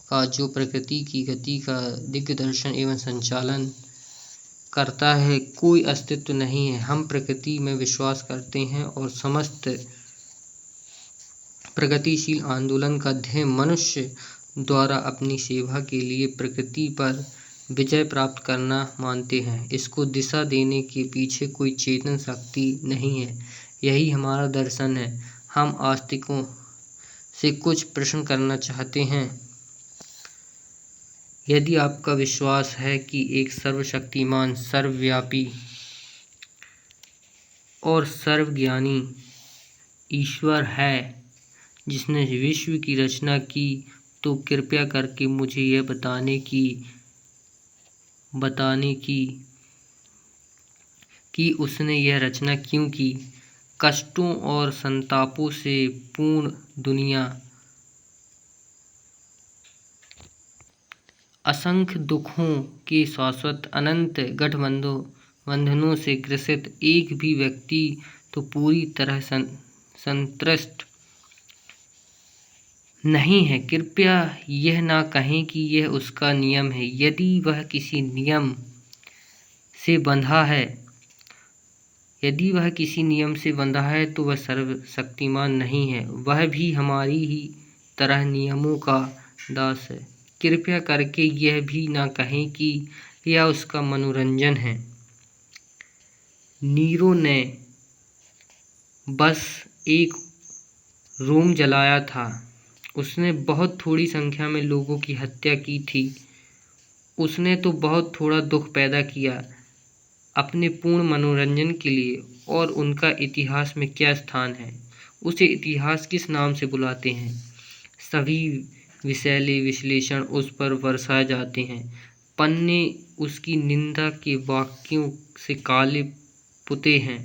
A: का जो प्रकृति की गति का दिग्दर्शन एवं संचालन करता है, कोई अस्तित्व नहीं है। हम प्रकृति में विश्वास करते हैं और समस्त प्रगतिशील आंदोलन का ध्येय मनुष्य द्वारा अपनी सेवा के लिए प्रकृति पर विजय प्राप्त करना मानते हैं। इसको दिशा देने के पीछे कोई चेतन शक्ति नहीं है। यही हमारा दर्शन है। हम आस्तिकों से कुछ प्रश्न करना चाहते हैं। यदि आपका विश्वास है कि एक सर्वशक्तिमान, सर्वव्यापी और सर्वज्ञानी ईश्वर है जिसने विश्व की रचना की, तो कृपया करके मुझे यह बताने कि उसने यह रचना क्यों की। कष्टों और संतापों से पूर्ण दुनिया, असंख्य दुखों के शाश्वत अनंत गठबंधनों से ग्रसित एक भी व्यक्ति तो पूरी तरह संतुष्ट नहीं है। कृपया यह ना कहें कि यह उसका नियम है। यदि वह किसी नियम से बंधा है तो वह सर्वशक्तिमान नहीं है। वह भी हमारी ही तरह नियमों का दास है। कृपया करके यह भी ना कहें कि यह उसका मनोरंजन है। नीरो ने बस एक रोम जलाया था। उसने बहुत थोड़ी संख्या में लोगों की हत्या की थी। उसने तो बहुत थोड़ा दुख पैदा किया अपने पूर्ण मनोरंजन के लिए। और उनका इतिहास में क्या स्थान है? उसे इतिहास किस नाम से बुलाते हैं? सभी विषैले विश्लेषण उस पर बरसाए जाते हैं। पन्ने उसकी निंदा के वाक्यों से काले पुते हैं।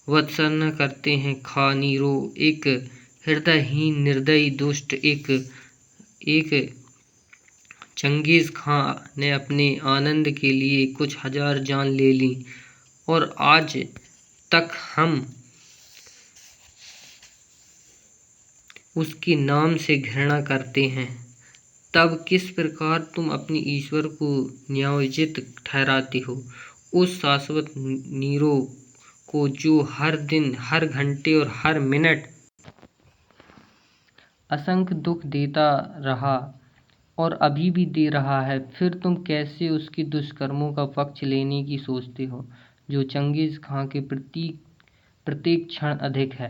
A: वत्सना करते हैं। खा नीरो एक हृदयहीन, निर्दयी, दुष्ट, एक चंगेज खां ने अपने आनंद के लिए कुछ हजार जान ले ली और आज तक हम उसके नाम से घृणा करते हैं। तब किस प्रकार तुम अपने ईश्वर को न्यायोचित ठहराते हो? उस शाश्वत नीरो को जो हर दिन, हर घंटे और हर मिनट असंख्य दुख देता रहा और अभी भी दे रहा है। फिर तुम कैसे उसके दुष्कर्मों का पक्ष लेने की सोचते हो, जो चंगेज खां के प्रत्येक क्षण अधिक है?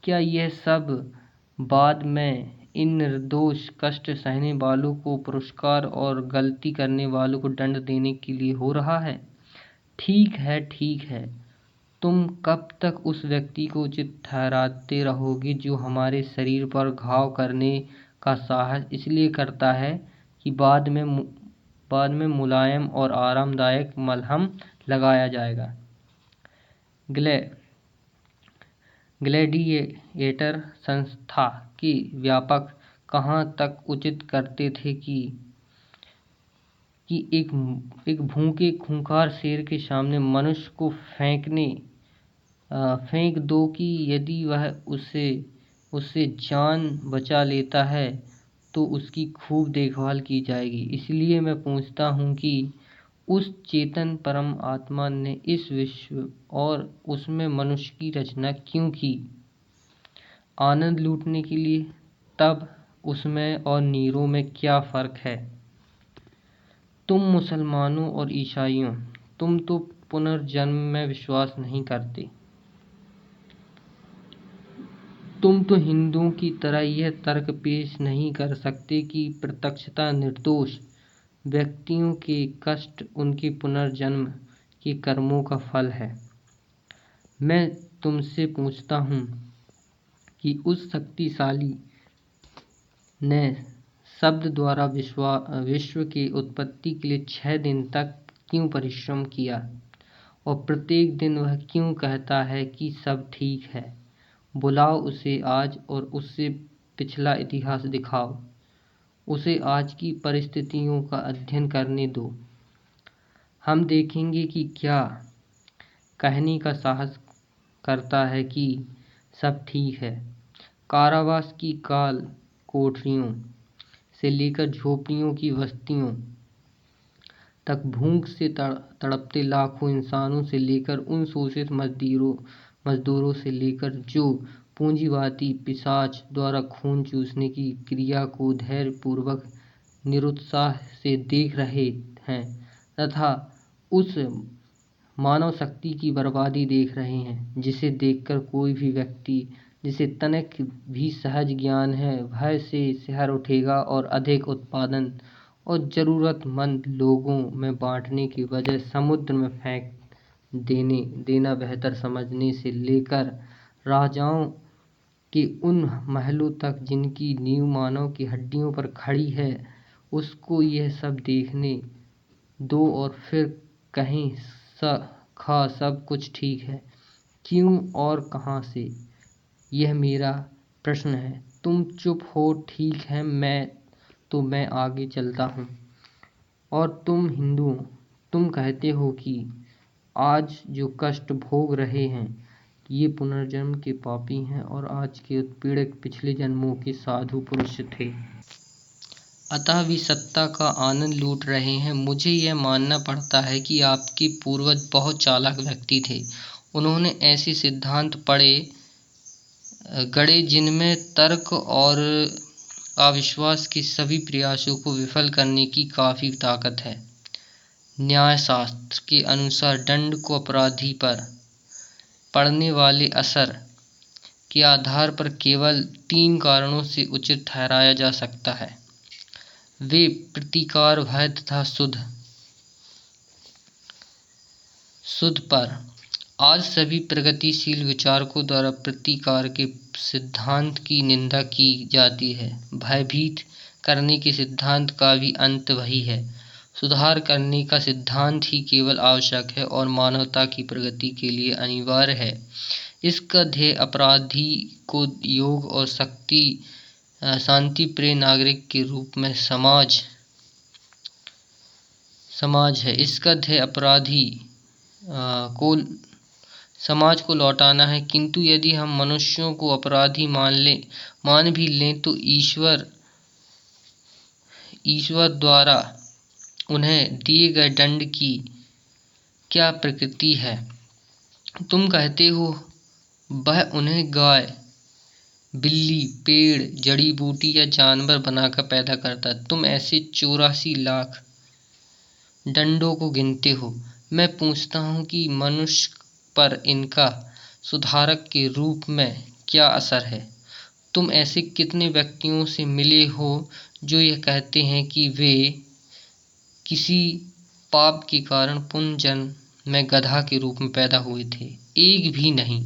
A: क्या यह सब बाद में इन निर्दोष कष्ट सहने वालों को पुरस्कार और गलती करने वालों को दंड देने के लिए हो रहा है? ठीक है। तुम कब तक उस व्यक्ति को उचित ठहराते रहोगे जो हमारे शरीर पर घाव करने का साहस इसलिए करता है कि बाद में मुलायम और आरामदायक मलहम लगाया जाएगा? ग्लैडिएटर संस्था के व्यापक कहाँ तक उचित करते थे कि एक भूखे खूंखार शेर के सामने मनुष्य को फेंक दो कि यदि वह उससे जान बचा लेता है तो उसकी खूब देखभाल की जाएगी। इसलिए मैं पूछता हूँ कि उस चेतन परम आत्मा ने इस विश्व और उसमें मनुष्य की रचना क्यों की? आनंद लूटने के लिए? तब उसमें और नीरो में क्या फर्क है? तुम मुसलमानों और ईसाइयों, तुम तो पुनर्जन्म में विश्वास नहीं करते। तुम तो हिंदुओं की तरह यह तर्क पेश नहीं कर सकते कि प्रत्यक्षतः निर्दोष व्यक्तियों के कष्ट उनके पुनर्जन्म के कर्मों का फल है। मैं तुमसे पूछता हूँ कि उस शक्तिशाली ने शब्द द्वारा विश्व की उत्पत्ति के लिए 6 दिन तक क्यों परिश्रम किया, और प्रत्येक दिन वह क्यों कहता है कि सब ठीक है। बुलाओ उसे आज और उससे पिछला इतिहास दिखाओ। उसे आज की परिस्थितियों का अध्ययन करने दो। हम देखेंगे कि क्या कहने का साहस करता है कि सब ठीक है। कारावास की काल कोठरियों से लेकर झोपड़ियों की बस्तियों तक, भूख से तड़पते लाखों इंसानों से लेकर उन शोषित मजदूरों से लेकर जो पूंजीवादी पिशाच द्वारा खून चूसने की क्रिया को धैर्यपूर्वक निरुत्साह से देख रहे हैं, तथा उस मानव शक्ति की बर्बादी देख रहे हैं जिसे देखकर कोई भी व्यक्ति जिसे तनिक भी सहज ज्ञान है भय से सिहर उठेगा और अधिक उत्पादन और जरूरतमंद लोगों में बांटने की बजाय समुद्र में फेंक देना बेहतर समझने से लेकर राजाओं के उन महलों तक जिनकी नींव मानव की हड्डियों पर खड़ी है, उसको यह सब देखने दो और फिर कहें सब कुछ ठीक है। क्यों और कहाँ से, यह मेरा प्रश्न है। तुम चुप हो, ठीक है, मैं आगे चलता हूँ। और तुम हिंदुओं, तुम कहते हो कि आज जो कष्ट भोग रहे हैं ये पुनर्जन्म के पापी हैं और आज के उत्पीड़क पिछले जन्मों के साधु पुरुष थे, अतः भी सत्ता का आनंद लूट रहे हैं। मुझे यह मानना पड़ता है कि आपके पूर्वज बहुत चालाक व्यक्ति थे। उन्होंने ऐसे सिद्धांत गढ़े जिनमें तर्क और अविश्वास के सभी प्रयासों को विफल करने की काफी ताकत है। न्यायशास्त्र के अनुसार दंड को अपराधी पर पड़ने वाले असर के आधार पर केवल 3 कारणों से उचित ठहराया जा सकता है। वे प्रतिकार, भय तथा शुद्ध पर। आज सभी प्रगतिशील विचारकों द्वारा प्रतिकार के सिद्धांत की निंदा की जाती है। भयभीत करने के सिद्धांत का भी अंत वही है। सुधार करने का सिद्धांत ही केवल आवश्यक है और मानवता की प्रगति के लिए अनिवार्य है। इसका ध्येय अपराधी को योग और शांति प्रिय नागरिक के रूप में समाज है। इसका ध्येय अपराधी को समाज को लौटाना है। किंतु यदि हम मनुष्यों को अपराधी मान भी लें तो ईश्वर द्वारा उन्हें दिए गए दंड की क्या प्रकृति है। तुम कहते हो वह उन्हें गाय, बिल्ली, पेड़, जड़ी बूटी या जानवर बनाकर पैदा करता। तुम ऐसे 84 लाख दंडों को गिनते हो। मैं पूछता हूँ कि मनुष्य पर इनका सुधारक के रूप में क्या असर है। तुम ऐसे कितने व्यक्तियों से मिले हो जो यह कहते हैं कि वे किसी पाप के कारण पुनर्जन्म में गधा के रूप में पैदा हुए थे? एक भी नहीं।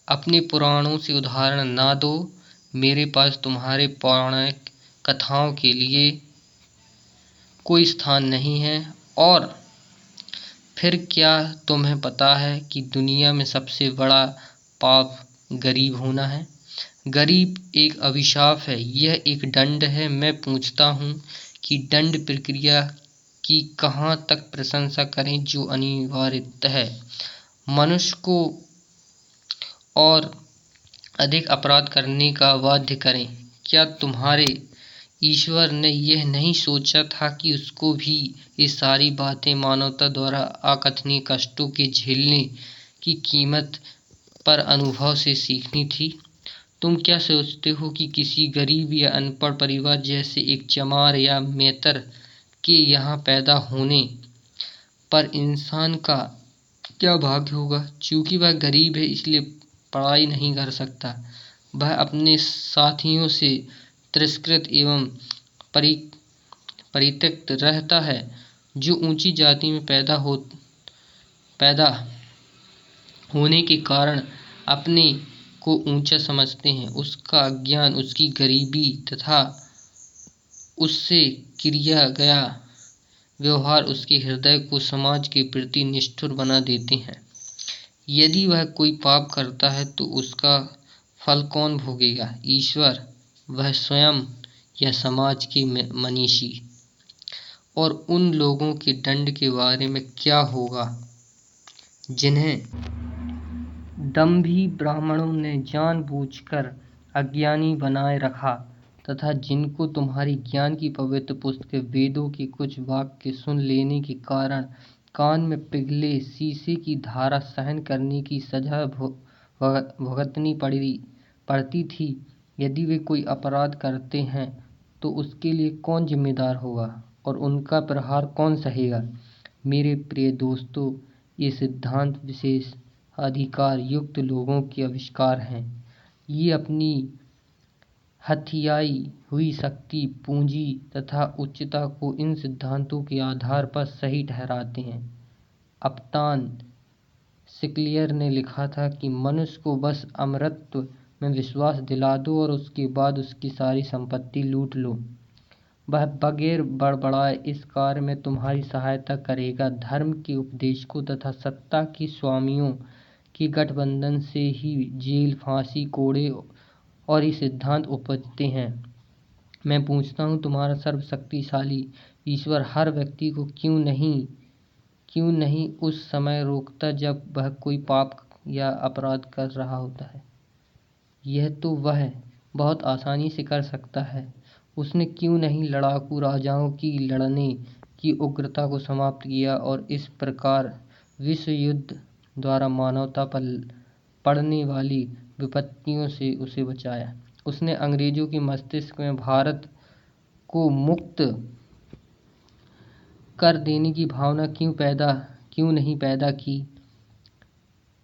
A: अपने पुराणों से उदाहरण ना दो। मेरे पास तुम्हारे पौराणिक कथाओं के लिए कोई स्थान नहीं है। और फिर क्या तुम्हें पता है कि दुनिया में सबसे बड़ा पाप गरीब होना है? गरीब एक अभिशाप है, यह एक दंड है। मैं पूछता हूँ कि दंड प्रक्रिया की कहाँ तक प्रशंसा करें जो अनिवार्यतः है मनुष्य को और अधिक अपराध करने का बाध्य करें। क्या तुम्हारे ईश्वर ने यह नहीं सोचा था कि उसको भी ये सारी बातें मानवता द्वारा अकथनीय कष्टों के झेलने की कीमत पर अनुभव से सीखनी थी? तुम क्या सोचते हो कि किसी गरीब या अनपढ़ परिवार जैसे एक चमार या मेतर के यहाँ पैदा होने पर इंसान का क्या भाग्य होगा? चूंकि वह गरीब है इसलिए पढ़ाई नहीं कर सकता, वह अपने साथियों से तिरस्कृत एवं परित्यक्त रहता है। जो ऊंची जाति में पैदा पैदा होने के कारण अपने को ऊंचा समझते हैं। उसका अज्ञान, उसकी गरीबी तथा उससे किया गया व्यवहार उसके हृदय को समाज के प्रति निष्ठुर बना देते हैं। यदि वह कोई पाप करता है तो उसका फल कौन भोगेगा? ईश्वर, वह स्वयं या समाज के मनीषी? और उन लोगों के दंड के बारे में क्या होगा जिन्हें दंभी ब्राह्मणों ने जानबूझकर अज्ञानी बनाए रखा तथा जिनको तुम्हारी ज्ञान की पवित्र पुस्तक वेदों के कुछ वाक्य सुन लेने के कारण कान में पिघले शीशे की धारा सहन करने की सजा भुगतनी पड़ती थी। यदि वे कोई अपराध करते हैं तो उसके लिए कौन जिम्मेदार होगा और उनका प्रहार कौन सहेगा? मेरे प्रिय दोस्तों, ये सिद्धांत विशेष अधिकार युक्त लोगों के आविष्कार हैं। ये अपनी हथियाई हुई शक्ति, पूंजी तथा उच्चता को इन सिद्धांतों के आधार पर सही ठहराते हैं। अपतान सिक्लियर ने लिखा था कि मनुष्य को बस अमरत्व में विश्वास दिला दो और उसके बाद उसकी सारी संपत्ति लूट लो। वह बगैर बड़बड़ाए इस कार्य में तुम्हारी सहायता करेगा। धर्म के उपदेशकों तथा सत्ता के स्वामियों के गठबंधन से ही जेल, फांसी, कोड़े और ये सिद्धांत उपजते हैं। मैं पूछता हूँ, तुम्हारा सर्वशक्तिशाली ईश्वर हर व्यक्ति को क्यों नहीं उस समय रोकता जब वह कोई पाप या अपराध कर रहा होता है? यह तो वह बहुत आसानी से कर सकता है। उसने क्यों नहीं लड़ाकू राजाओं की लड़ने की उग्रता को समाप्त किया और इस प्रकार विश्व युद्ध द्वारा मानवता पर पड़ने वाली विपत्तियों से उसे बचाया? उसने अंग्रेजों के मस्तिष्क में भारत को मुक्त कर देने की भावना क्यों नहीं पैदा की?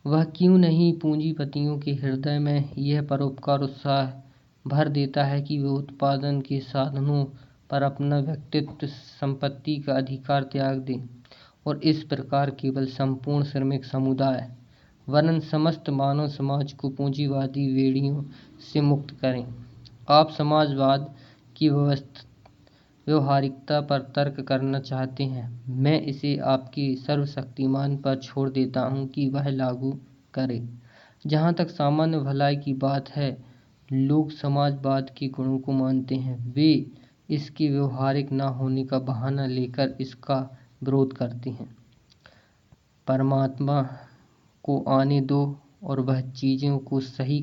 A: वह क्यों नहीं पूंजीपतियों के हृदय में यह परोपकार उत्साह भर देता है कि वे उत्पादन के साधनों पर अपना व्यक्तित्व, संपत्ति का अधिकार त्याग दें और इस प्रकार केवल संपूर्ण श्रमिक समुदाय वरन समस्त मानव समाज को पूंजीवादी बेड़ियों से मुक्त करें? आप समाजवाद की व्यवहारिकता पर तर्क करना चाहते हैं। मैं इसे आपके सर्वशक्तिमान पर छोड़ देता हूँ कि वह लागू करे। जहाँ तक सामान्य भलाई की बात है, लोग समाजवाद के गुणों को मानते हैं। वे इसके व्यवहारिक न होने का बहाना लेकर इसका विरोध करते हैं। परमात्मा को आने दो और वह चीज़ों को सही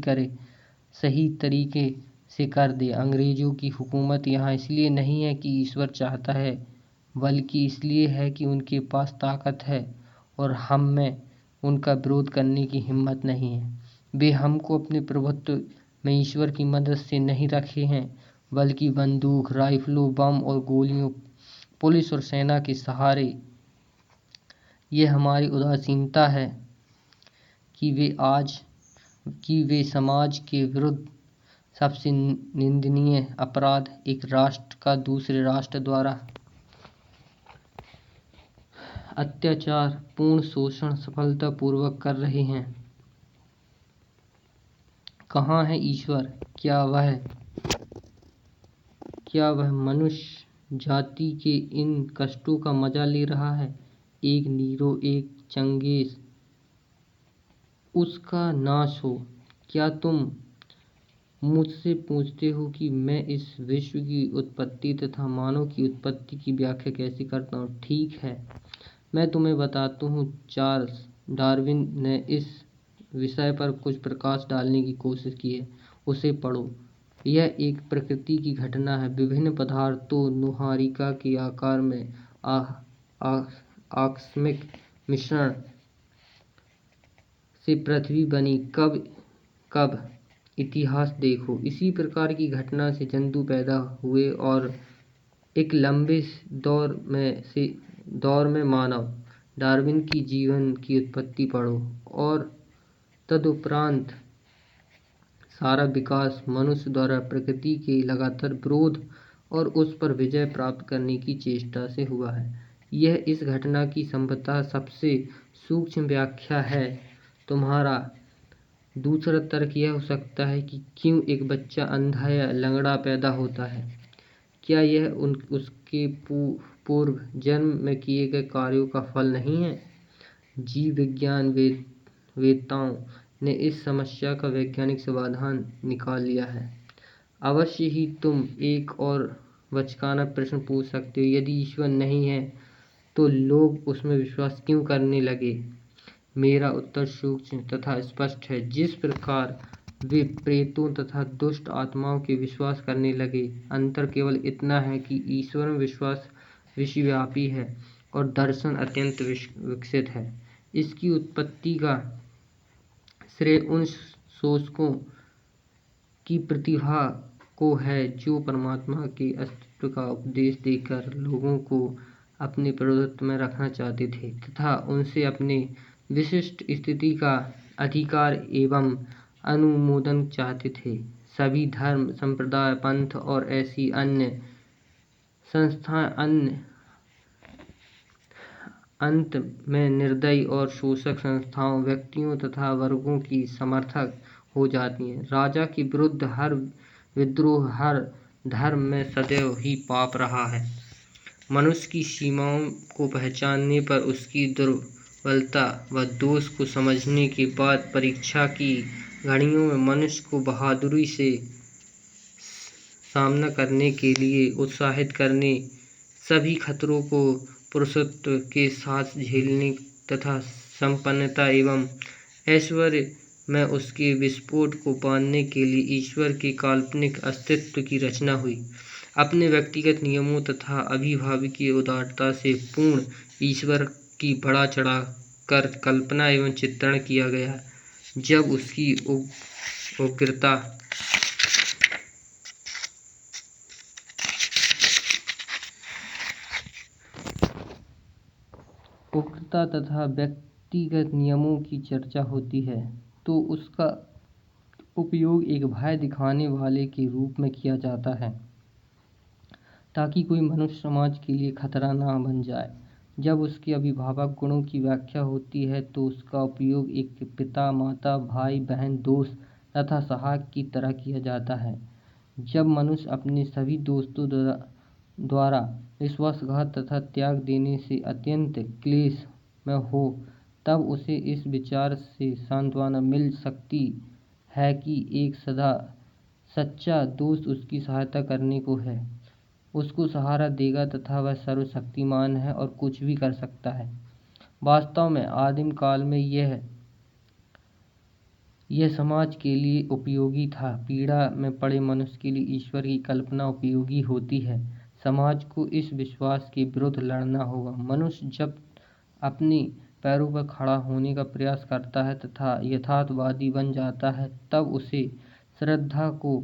A: तरीके से कर दे। अंग्रेजों की हुकूमत यहाँ इसलिए नहीं है कि ईश्वर चाहता है, बल्कि इसलिए है कि उनके पास ताकत है और हम में उनका विरोध करने की हिम्मत नहीं है। वे हमको अपने प्रभुत्व में ईश्वर की मदद से नहीं रखे हैं, बल्कि बंदूक, राइफलों, बम और गोलियों, पुलिस और सेना के सहारे। ये हमारी उदासीनता है कि वे समाज के विरुद्ध सबसे निंदनीय अपराध, एक राष्ट्र का दूसरे राष्ट्र द्वारा अत्याचार पूर्ण शोषण सफलतापूर्वक कर रहे हैं। कहाँ है ईश्वर? क्या वह मनुष्य जाति के इन कष्टों का मजा ले रहा है? एक नीरो, एक चंगेज, उसका नाश हो। क्या तुम मुझसे पूछते हो कि मैं इस विश्व की उत्पत्ति तथा मानव की उत्पत्ति की व्याख्या कैसे करता हूँ? ठीक है, मैं तुम्हें बताता हूँ। चार्ल्स डार्विन ने इस विषय पर कुछ प्रकाश डालने की कोशिश की है, उसे पढ़ो। यह एक प्रकृति की घटना है। विभिन्न पदार्थों, नुहारिका के आकार में आकस्मिक मिश्रण से पृथ्वी बनी। कब इतिहास देखो, इसी प्रकार की घटना से जंतु पैदा हुए और एक लंबे दौर में मानव। डार्विन की जीवन की उत्पत्ति पढ़ो और तदुपरांत सारा विकास मनुष्य द्वारा प्रकृति के लगातार विरोध और उस पर विजय प्राप्त करने की चेष्टा से हुआ है। यह इस घटना की संभवतः सबसे सूक्ष्म व्याख्या है। तुम्हारा दूसरा तर्क यह हो सकता है कि क्यों एक बच्चा अंधा या लंगड़ा पैदा होता है? क्या यह उसके पूर्व जन्म में किए गए कार्यों का फल नहीं है? जीव विज्ञान वेत्ताओं ने इस समस्या का वैज्ञानिक समाधान निकाल लिया है। अवश्य ही तुम एक और बचकाना प्रश्न पूछ सकते हो, यदि ईश्वर नहीं है तो लोग उसमें विश्वास क्यों करने लगे? मेरा उत्तर सूक्ष्म तथा स्पष्ट है। जिस प्रकार वे प्रेतों तथा दुष्ट आत्माओं के विश्वास करने लगे, अंतर केवल इतना है कि ईश्वर में विश्वास विश्वव्यापी है और दर्शन अत्यंत विकसित है। इसकी उत्पत्ति का श्रेय उन शोषकों की प्रतिभा को है जो परमात्मा के अस्तित्व का उपदेश देकर लोगों को अपने प्रभुत्व में रखना चाहते थे तथा उनसे अपने विशिष्ट स्थिति का अधिकार एवं अनुमोदन चाहते थे। सभी धर्म, संप्रदाय, पंथ और ऐसी अन्य संस्थाएं अंत में निर्दयी और शोषक संस्थाओं, व्यक्तियों तथा वर्गों की समर्थक हो जाती हैं। राजा के विरुद्ध हर विद्रोह हर धर्म में सदैव ही पाप रहा है। मनुष्य की सीमाओं को पहचानने पर, उसकी दुर्बलता व दोष को समझने के बाद परीक्षा की घड़ियों में मनुष्य को बहादुरी से सामना करने के लिए उत्साहित करने, सभी खतरों को पुरुषत्व के साथ झेलने तथा संपन्नता एवं ऐश्वर्य में उसके विस्फोट को बांधने के लिए ईश्वर के काल्पनिक अस्तित्व की रचना हुई। अपने व्यक्तिगत नियमों तथा अभिभावकीय उदारता से पूर्ण ईश्वर की बढ़ा चढ़ा कर कल्पना एवं चित्रण किया गया। जब उसकी उग्रता तथा व्यक्तिगत नियमों की चर्चा होती है तो उसका उपयोग एक भय दिखाने वाले के रूप में किया जाता है ताकि कोई मनुष्य समाज के लिए खतरा ना बन जाए। जब उसके अभिभावक गुणों की व्याख्या होती है तो उसका उपयोग एक पिता, माता, भाई, बहन, दोस्त तथा सहायक की तरह किया जाता है। जब मनुष्य अपने सभी दोस्तों द्वारा विश्वासघात तथा त्याग देने से अत्यंत क्लेश में हो, तब उसे इस विचार से सांत्वना मिल सकती है कि एक सच्चा दोस्त उसकी सहायता करने को है, उसको सहारा देगा तथा वह सर्वशक्तिमान है और कुछ भी कर सकता है। वास्तव में आदिम काल में यह समाज के लिए उपयोगी था। पीड़ा में पड़े मनुष्य के लिए ईश्वर की कल्पना उपयोगी होती है। समाज को इस विश्वास के विरुद्ध लड़ना होगा। मनुष्य जब अपने पैरों पर खड़ा होने का प्रयास करता है तथा यथार्थवादी बन जाता है, तब उसे श्रद्धा को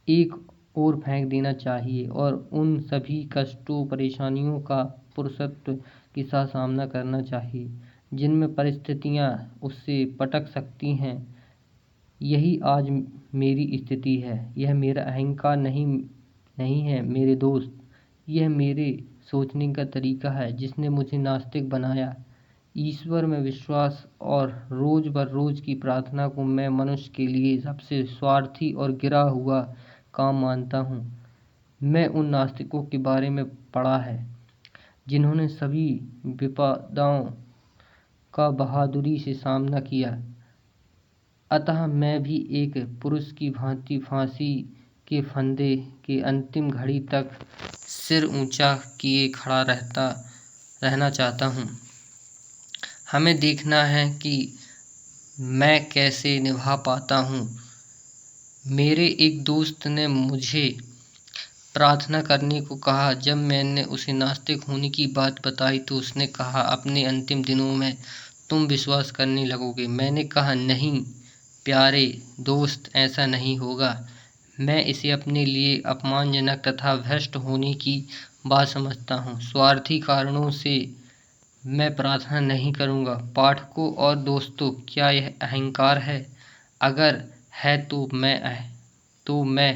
A: एक ओर फेंक देना चाहिए और उन सभी कष्टों, परेशानियों का पुरुषत्व के साथ सामना करना चाहिए जिनमें परिस्थितियां उससे पटक सकती हैं। यही आज मेरी स्थिति है। यह मेरा अहंकार नहीं है मेरे दोस्त, यह मेरे सोचने का तरीका है जिसने मुझे नास्तिक बनाया। ईश्वर में विश्वास और रोज बरोज की प्रार्थना को मैं मनुष्य के लिए सबसे स्वार्थी और गिरा हुआ काम मानता हूँ। मैं उन नास्तिकों के बारे में पढ़ा है जिन्होंने सभी विपदाओं का बहादुरी से सामना किया। अतः मैं भी एक पुरुष की भांति फांसी के फंदे के अंतिम घड़ी तक सिर ऊंचा किए खड़ा रहना चाहता हूँ। हमें देखना है कि मैं कैसे निभा पाता हूँ। मेरे एक दोस्त ने मुझे प्रार्थना करने को कहा। जब मैंने उसे नास्तिक होने की बात बताई तो उसने कहा, अपने अंतिम दिनों में तुम विश्वास करने लगोगे। मैंने कहा, नहीं प्यारे दोस्त, ऐसा नहीं होगा। मैं इसे अपने लिए अपमानजनक तथा भ्रष्ट होने की बात समझता हूँ। स्वार्थी कारणों से मैं प्रार्थना नहीं करूँगा। पाठकों और दोस्तों, क्या यह अहंकार है? अगर है तो मैं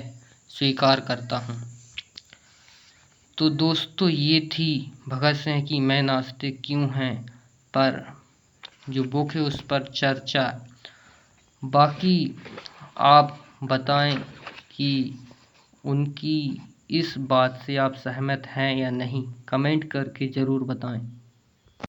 A: स्वीकार करता हूँ। तो दोस्तों, ये थी भगत सिंह की मैं नास्तिक क्यों है। पर जो बुक है उस पर चर्चा। बाकी आप बताएं कि उनकी इस बात से आप सहमत हैं या नहीं, कमेंट करके ज़रूर बताएं।